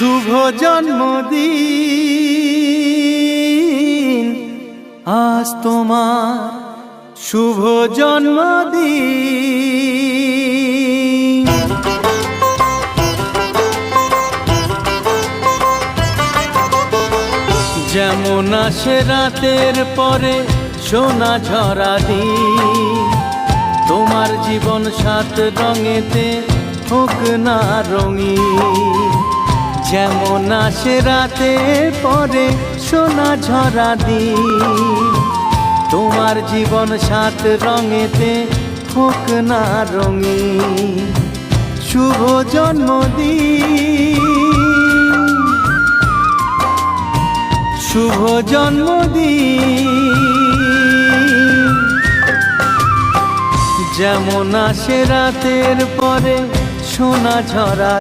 শুভ জন্মদিন আজ তোমার শুভ জন্মদিন। যেমন আসে রাতের পরে সোনা ঝরা দিন, তোমার জীবন সাত রঙেতে হোক না রঙিন। যেমন আসে রাতের পরে সোনা ঝরা দিন, তোমার জীবন সাত রঙেতে হোক না রঙিন। শুভ জন্মদিন, শুভ জন্মদিন। যেমন আসে রাতের পরে সোনা ঝরা